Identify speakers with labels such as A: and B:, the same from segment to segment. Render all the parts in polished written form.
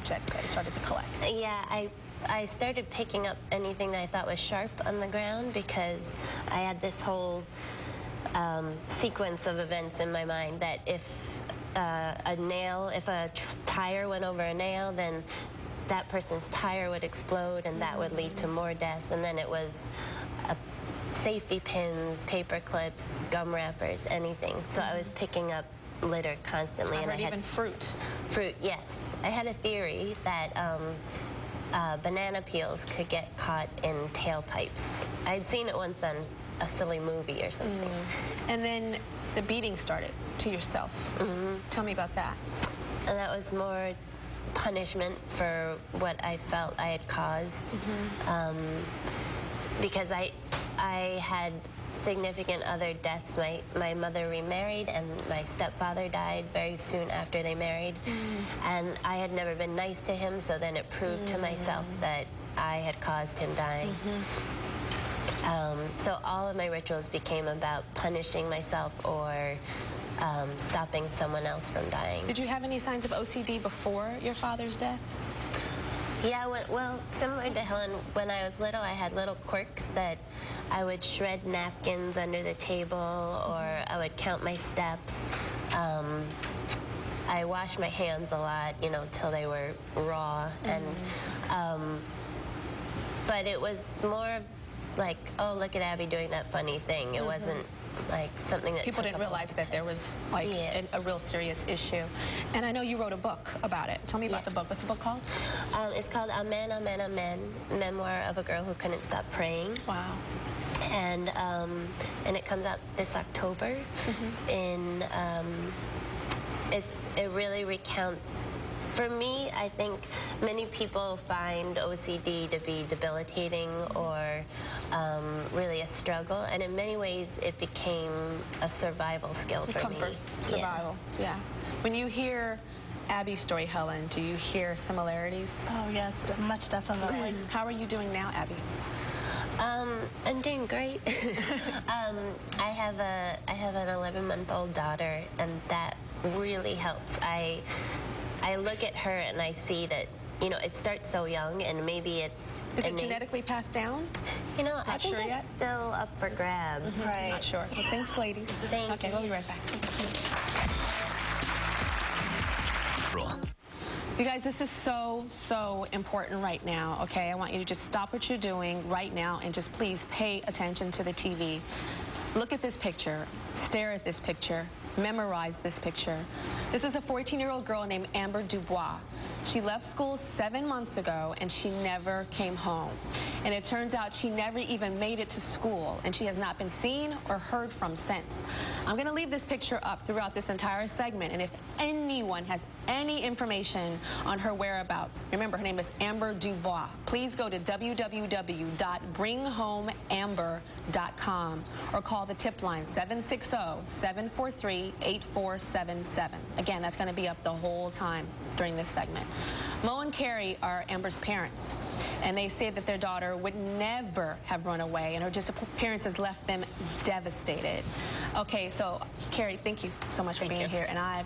A: objects that you started to collect?
B: Yeah, I started picking up anything that I thought was sharp on the ground because I had this whole sequence of events in my mind that if a tire went over a nail, then that person's tire would explode and that would lead to more deaths. And then it was safety pins, paper clips, gum wrappers, anything. So I was picking up litter constantly.
A: I heard even fruit.
B: Fruit, yes. I had a theory that banana peels could get caught in tailpipes. I'd seen it once on a silly movie or something.
A: And then the beating started to yourself. Tell me about that.
B: And that was more punishment for what I felt I had caused. Because I had significant other deaths. My mother remarried and my stepfather died very soon after they married. And I had never been nice to him, so then it proved to myself that I had caused him dying. So all of my rituals became about punishing myself or stopping someone else from dying.
A: Did you have any signs of OCD before your father's death?
B: Yeah, well, similar to Helen, when I was little, I had little quirks that I would shred napkins under the table, or I would count my steps. I washed my hands a lot, you know, till they were raw. And but it was more like, oh, look at Abby doing that funny thing. It wasn't like something that
A: people didn't realize that there was like a real serious issue. And I know you wrote a book about it. Tell me about the book. What's the book called?
B: It's called Amen, Amen, Amen, Memoir of a Girl Who Couldn't Stop Praying.
A: Wow.
B: And it comes out this October. And it really recounts. For me, I think many people find OCD to be debilitating or really a struggle, and in many ways it became a survival skill for me.
A: Survival, yeah. When you hear Abby's story, Helen, do you hear similarities?
C: Oh yes, much definitely.
A: How are you doing now, Abby?
B: I'm doing great. I have an 11-month-old daughter, and that really helps. I look at her and I see that, you know, it starts so young, and maybe it's...
A: Is it genetically passed down?
B: You know, I think
A: sure
B: it's
A: yet?
B: still up for grabs.
C: Right.
A: Not sure. Well, thanks, ladies.
B: Thank
A: Okay,
B: you.
A: we'll be right back. You guys, this is so important right now, okay? I want you to just stop what you're doing right now and just please pay attention to the TV. Look at this picture. Stare at this picture. Memorize this picture. This is a 14-year-old girl named Amber Dubois. She left school 7 months ago, and she never came home. And it turns out she never even made it to school, and she has not been seen or heard from since. I'm going to leave this picture up throughout this entire segment, and if anyone has any information on her whereabouts, remember, her name is Amber Dubois. Please go to www.bringhomeamber.com or call the tip line 760-743-8477. Again, that's going to be up the whole time during this segment. Mo and Carrie are Amber's parents, and they say that their daughter would never have run away, and her disappearance has left them devastated. Okay, so Carrie, thank you so much for being here, and I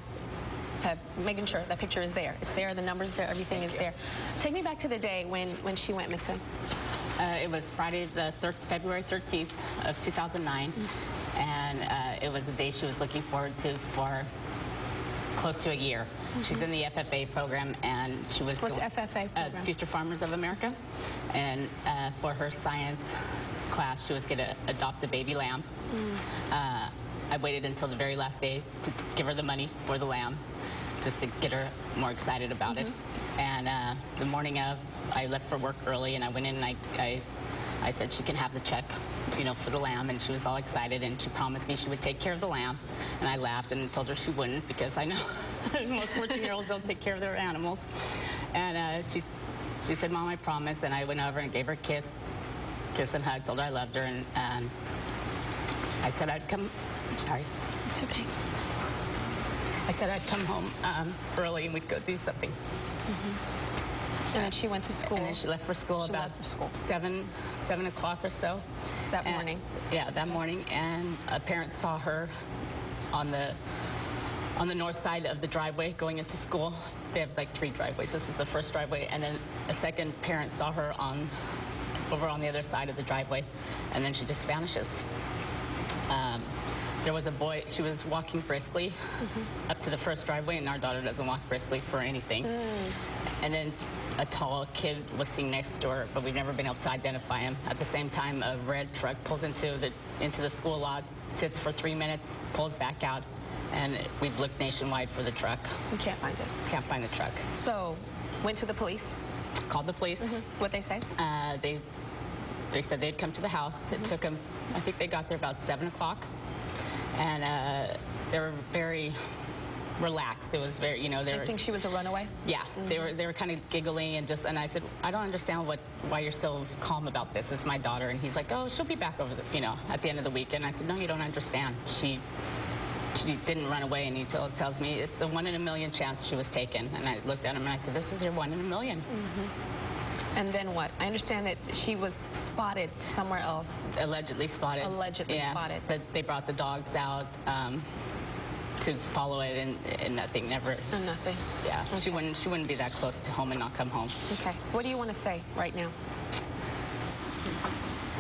A: have making sure that picture is there. It's there, the numbers there, everything is there. Take me back to the day when she went missing.
D: It was Friday, February 13th of 2009, and it was a day she was looking forward to for close to a year. She's in the FFA program, and she was...
A: What's FFA program?
D: Future Farmers of America. And for her science class, she was going to adopt a baby lamb. I waited until the very last day to give her the money for the lamb, just to get her more excited about it. And the morning of, I left for work early, and I went in and I said she can have the check, you know, for the lamb, and she was all excited, and she promised me she would take care of the lamb. And I laughed and told her she wouldn't, because I know most 14-year-olds don't take care of their animals. And she said, Mom, I promise. And I went over and gave her a kiss and hug, told her I loved her, and I said I'd come. Sorry.
A: It's okay.
D: I said I'd come home early and we'd go do something.
A: And then she went to school.
D: And then she left for school about 7 o'clock or so.
A: That morning?
D: Yeah, that morning. And a parent saw her on the north side of the driveway going into school, they have like 3 driveways. This is the first driveway, and then a second parent saw her over on the other side of the driveway, and then she just vanishes. There was a boy, she was walking briskly up to the first driveway, and our daughter doesn't walk briskly for anything. And then a tall kid was seen next door, but we've never been able to identify him. At the same time, a red truck pulls into the school lot, sits for 3 minutes, pulls back out, and we've looked nationwide for the truck.
A: You can't find it.
D: Can't find the truck.
A: So, went to the police.
D: Called the police.
A: What'd they say?
D: They said they'd come to the house. It took them, I think they got there about 7 o'clock. And they were very relaxed. It was very, they were...
A: think she was a runaway?
D: Yeah, they were kind of giggling and I said, I don't understand why you're so calm about this. It's my daughter. And he's like, oh, she'll be back over at the end of the weekend. I said, no, you don't understand. She didn't run away, and he tells me it's the 1 in a million chance she was taken. And I looked at him and I said, this is your 1 in a million.
A: And then what? I understand that she was spotted somewhere else.
D: Allegedly spotted.
A: Allegedly spotted.
D: But they brought the dogs out to follow it, and nothing, never.
A: And nothing.
D: Yeah,
A: Okay.
D: she wouldn't be that close to home and not come home.
A: Okay. What do you want to say right now?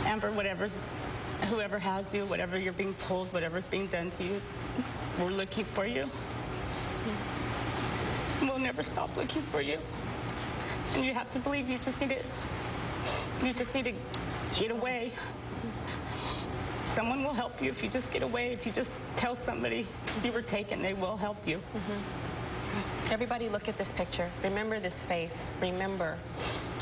D: Amber, whoever has you, whatever you're being told, whatever's being done to you, we're looking for you. We'll never stop looking for you. And you have to believe you just need to get away. Someone will help you if you just get away. If you just tell somebody you were taken, they will help you.
A: Everybody look at this picture. Remember this face. Remember.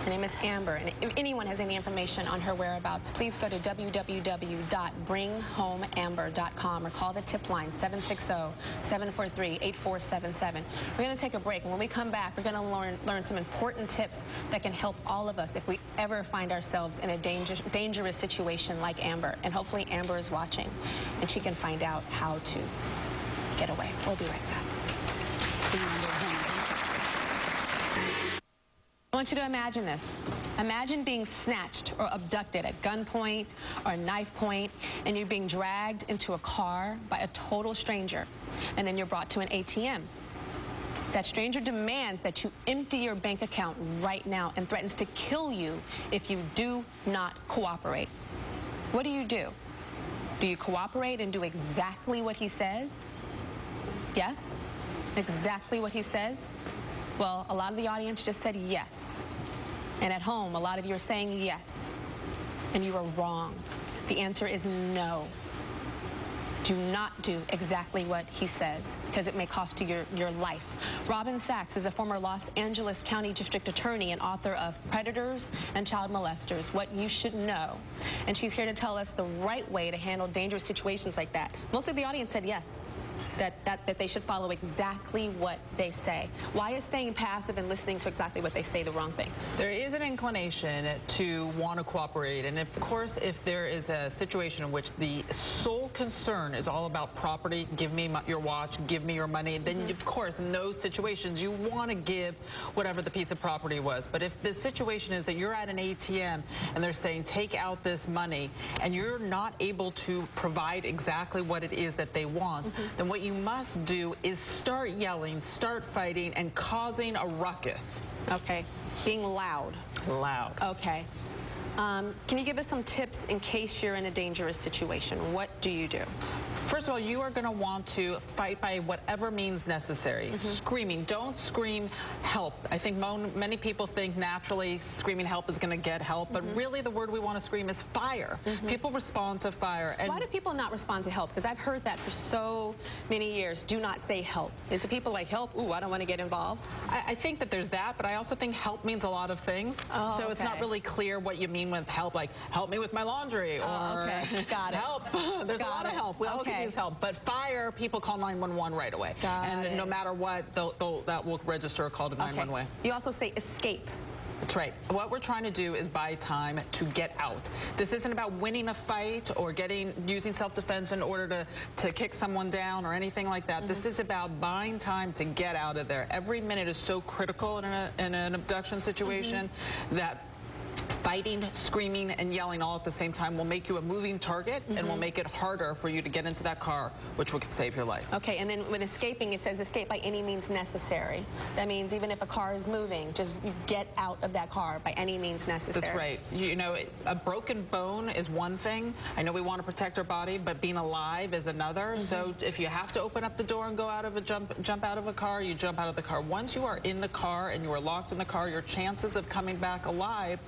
A: Her name is Amber, and if anyone has any information on her whereabouts, please go to www.bringhomeamber.com or call the tip line 760-743-8477. We're going to take a break, and when we come back, we're going to learn some important tips that can help all of us if we ever find ourselves in a dangerous situation like Amber. And hopefully Amber is watching, and she can find out how to get away. We'll be right back. I want you to imagine this. Imagine being snatched or abducted at gunpoint or knife point, and you're being dragged into a car by a total stranger, and then you're brought to an ATM. That stranger demands that you empty your bank account right now and threatens to kill you if you do not cooperate. What do? Do you cooperate and do exactly what he says? Yes? Exactly what he says? Well, a lot of the audience just said yes. And at home, a lot of you are saying yes. And you are wrong. The answer is no. Do not do exactly what he says, because it may cost you your life. Robin Sachs is a former Los Angeles County District Attorney and author of Predators and Child Molesters, What You Should Know. And she's here to tell us the right way to handle dangerous situations like that. Most of the audience said yes. That they should follow exactly what they say. Why is staying passive and listening to exactly what they say the wrong thing?
E: There is an inclination to want to cooperate, and of course, if there is a situation in which the sole concern is all about property, give me your watch, give me your money, then of course, in those situations, you want to give whatever the piece of property was. But if the situation is that you're at an ATM and they're saying, take out this money, and you're not able to provide exactly what it is that they want, then what you must do is start yelling, start fighting, and causing a ruckus.
A: Okay. Being loud.
E: Loud.
A: Okay. Can you give us some tips in case you're in a dangerous situation? What do you do?
E: First of all, you are going to want to fight by whatever means necessary. Screaming. Don't scream help. I think many people think naturally screaming help is going to get help, but really the word we want to scream is fire. People respond to fire. And
A: why do people not respond to help? Because I've heard that for so many years. Do not say help. Is it people like help? Ooh, I don't want to get involved.
E: I think that there's that, but I also think help means a lot of things.
A: Oh,
E: so it's not really clear what you mean with help, like help me with my laundry or
A: Got it.
E: help. There's a lot of help. We all can use help. But fire, people call 911 right away. And no matter what, that will register a call to 911.
A: You also say escape.
E: That's right. What we're trying to do is buy time to get out. This isn't about winning a fight or using self-defense in order to kick someone down or anything like that. This is about buying time to get out of there. Every minute is so critical in an abduction situation that fighting, screaming, and yelling all at the same time will make you a moving target and will make it harder for you to get into that car, which could save your life.
A: Okay, and then when escaping, it says escape by any means necessary. That means even if a car is moving, just get out of that car by any means necessary.
E: That's right. You know, a broken bone is one thing. I know we want to protect our body, but being alive is another. So if you have to open up the door and go out of a jump out of a car, you jump out of the car. Once you are in the car and you are locked in the car, your chances of coming back alive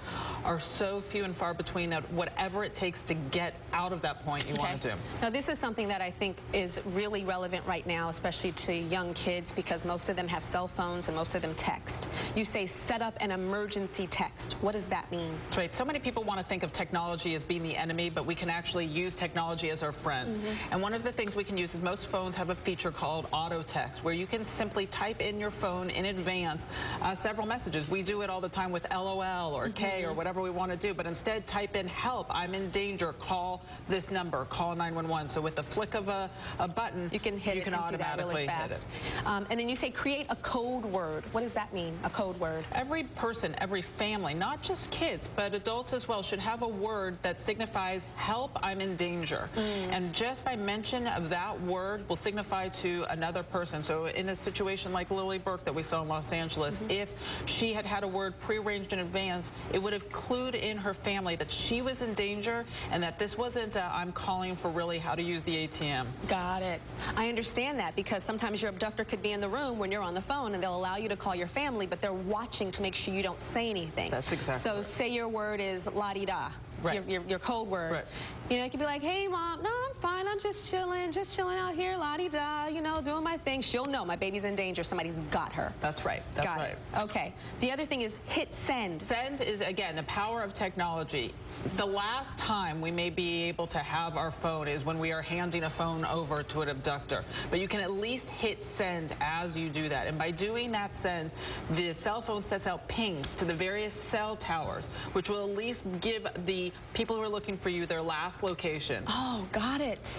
E: are so few and far between that whatever it takes to get out of that point, you want to do.
A: Now, this is something that I think is really relevant right now, especially to young kids, because most of them have cell phones and most of them text. You say set up an emergency text. What does that mean?
E: That's right. So many people want to think of technology as being the enemy, but we can actually use technology as our friend. And one of the things we can use is most phones have a feature called auto text, where you can simply type in your phone in advance several messages. We do it all the time with LOL or K or whatever we want to do, but instead type in help, I'm in danger, call this number, call 911. So with the flick of a button,
A: you can hit
E: you can automatically
A: really fast. And then you say create a code word. What does that mean, a code word?
E: Every person, every family, not just kids, but adults as well, should have a word that signifies help, I'm in danger. And just by mention of that word will signify to another person. So in a situation like Lily Burke that we saw in Los Angeles, if she had had a word prearranged in advance, it would have clued in her family that she was in danger and that this wasn't I'm calling for really how to use the ATM.
A: Got it. I understand that because sometimes your abductor could be in the room when you're on the phone and they'll allow you to call your family, but they're watching to make sure you don't say anything.
E: That's exactly
A: So say your word is la-di-da.
E: Right.
A: Your code word.
E: Right.
A: You know, you could be like, hey, Mom, no, I'm fine. I'm just chilling out here, la-di-da, you know, doing my thing. She'll know my baby's in danger. Somebody's got her.
E: That's right. That's
A: got
E: right.
A: It. Okay. The other thing is hit send.
E: Send is, again, the power of technology. The last time we may be able to have our phone is when we are handing a phone over to an abductor. But you can at least hit send as you do that. And by doing that send, the cell phone sets out pings to the various cell towers, which will at least give the people who are looking for you their last location.
A: Oh, got it.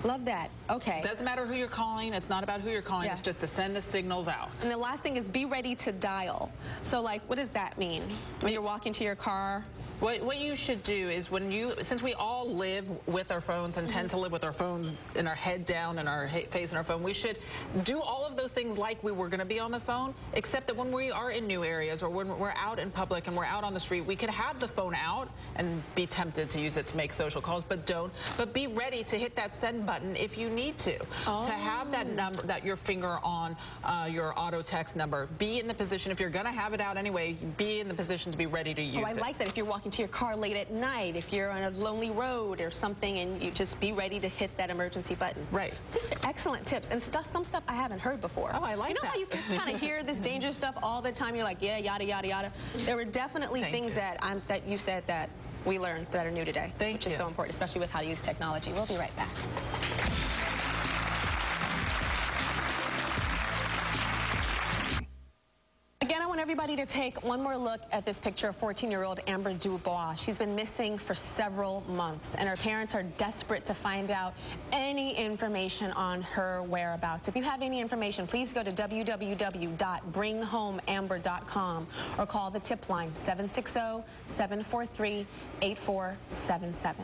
A: Love that. Okay.
E: Doesn't matter who you're calling. It's not about who you're calling.
A: Yes.
E: It's just to send the signals out.
A: And the last thing is be ready to dial. So, like, what does that mean? When you're walking to your car?
E: What you should do is since we all live with our phones and tend to live with our phones and our head down and our face in our phone, we should do all of those things like we were going to be on the phone, except that when we are in new areas or when we're out in public and we're out on the street, we could have the phone out and be tempted to use it to make social calls, but don't. But be ready to hit that send button if you need to. To have that number, your finger on your auto text number. Be in the position, if you're going to have it out anyway, be in the position to be ready to use it.
A: I like that. If you're walking to your car late at night, if you're on a lonely road or something, and you just be ready to hit that emergency button.
E: Right.
A: These are excellent tips, and some stuff I haven't heard before.
E: Oh, I like that.
A: You know how you kind of hear this dangerous stuff all the time? You're like, yeah, yada, yada, yada. There were definitely things that you said that we learned that are new today, which is so important, especially with how to use technology. We'll be right back. Again, I want everybody to take one more look at this picture of 14-year-old Amber Dubois. She's been missing for several months, and her parents are desperate to find out any information on her whereabouts. If you have any information, please go to www.bringhomeamber.com or call the tip line 760-743-8477.